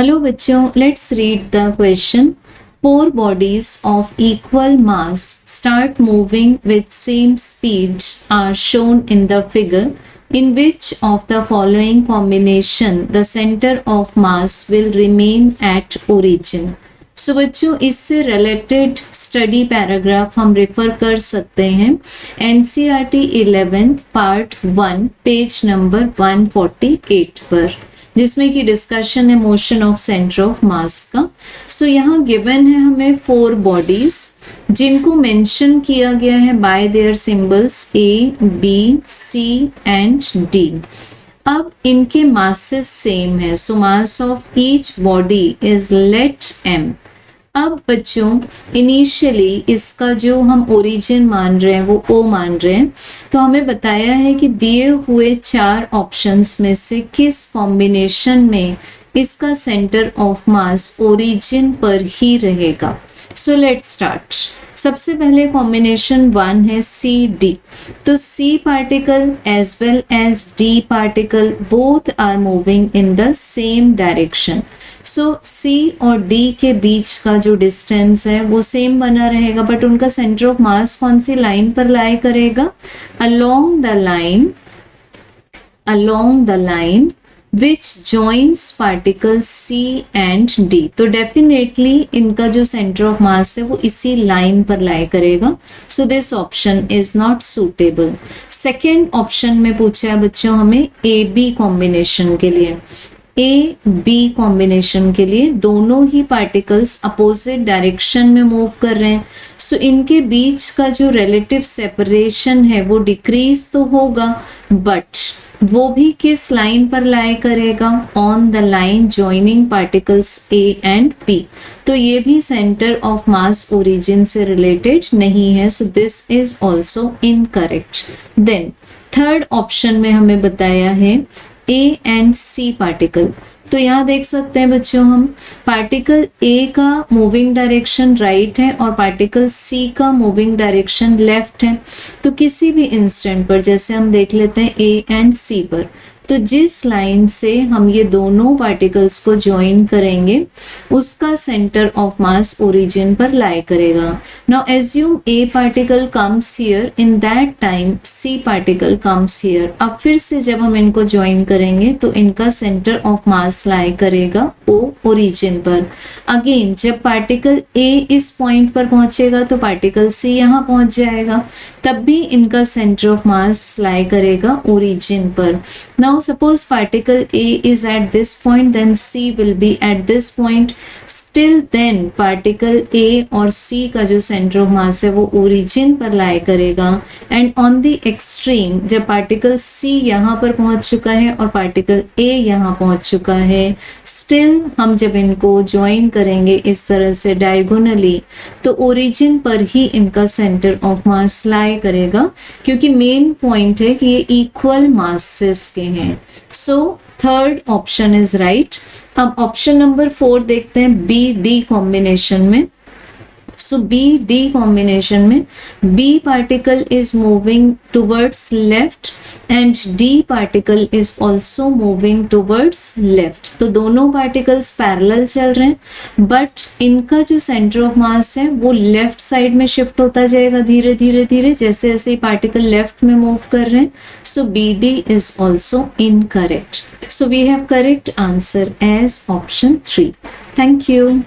Hello बच्चों, let's read the question. Four bodies of equal mass start moving with same speed are shown in the figure. In which of the following combination the center of mass will remain at origin? सो बच्चों, इससे related study paragraph हम refer कर सकते हैं NCERT 11th part 1 page number 148 पर, जिसमें कि discussion है मोशन ऑफ सेंटर ऑफ मास का। सो यहाँ गिवन है हमें 4 बॉडीज जिनको मेंशन किया गया है by their symbols A, B, C and D। अब इनके मासेस सेम है, so mass of each body is let m। अब बच्चों, इनिशियली इसका जो हम ओरिजिन मान रहे हैं वो O मान रहे हैं, तो हमें बताया है कि दिए हुए 4 ऑप्शंस में से किस कॉम्बिनेशन में इसका सेंटर ऑफ मास ओरिजिन पर ही रहेगा। So let's start. सबसे पहले कॉम्बिनेशन 1 है CD। तो C particle as well as D particle both are moving in the same direction. So C और D के बीच का जो डिस्टेंस है वो सेम बना रहेगा, बट उनका सेंटर ऑफ मास कौन सी लाइन पर लाई करेगा? Along the line which joins particles C and D। तो डेफिनेटली इनका जो सेंटर ऑफ मास है वो इसी लाइन पर लाई करेगा। So this option is not suitable. Second option में पूछा है बच्चों हमें AB कॉम्बिनेशन के लिए। A-B कॉम्बिनेशन के लिए दोनों ही पार्टिकल्स अपोजिट डायरेक्शन में मूव कर रहे हैं, सो इनके बीच का जो रिलेटिव सेपरेशन है वो डिक्रीज तो होगा, बट वो भी किस लाइन पर लाई करेगा? On the line joining particles A and B। तो ये भी सेंटर ऑफ मास ओरिजिन से रिलेटेड नहीं है, so this is also incorrect. Then third option में हमें बताया है A एंड C पार्टिकल। तो यहाँ देख सकते हैं बच्चों, हम पार्टिकल A का मूविंग डायरेक्शन राइट है और पार्टिकल C का मूविंग डायरेक्शन लेफ्ट है। तो किसी भी इंस्टेंट पर, जैसे हम देख लेते हैं A एंड C पर, तो जिस लाइन से हम ये दोनों पार्टिकल्स को ज्वाइन करेंगे उसका सेंटर ऑफ मास ओरिजिन पर लाई करेगा। Now assume A particle comes here, in that time C particle comes here. अब फिर से जब हम इनको ज्वाइन करेंगे तो इनका सेंटर ऑफ मास लाई करेगा O ओरिजिन पर। अगेन जब पार्टिकल A इस पॉइंट पर पहुंचेगा तो पार्टिकल C यहाँ पहुंच जाएगा, तब भी इनका सेंटर ऑफ मास लाई करेगा ओरिजिन पर। Now suppose particle A is at this point, then C will be at this point. Still then particle A और C का जो center of mass है वो origin पर lie करेगा, and on the extreme जब particle C यहाँ पर पहुँच चुका है और particle A यहाँ पहुँच चुका है, still हम जब इनको join करेंगे इस तरह से diagonally, तो origin पर ही इनका center of mass lie करेगा, क्योंकि main point है कि ये equal masses के हैं। So third option is right. अब ऑप्शन नंबर 4 देखते हैं बी डी कॉम्बिनेशन में। सो बी डी कॉम्बिनेशन में B particle is moving towards left and D particle is also moving towards left. तो दोनों पार्टिकल्स पैरेलल चल रहे हैं, बट इनका जो सेंटर ऑफ मास है वो लेफ्ट साइड में शिफ्ट होता जाएगा धीरे धीरे धीरे, जैसे जैसे पार्टिकल लेफ्ट में मूव कर रहे हैं। So BD is also incorrect. So we have correct answer as option 3। Thank you.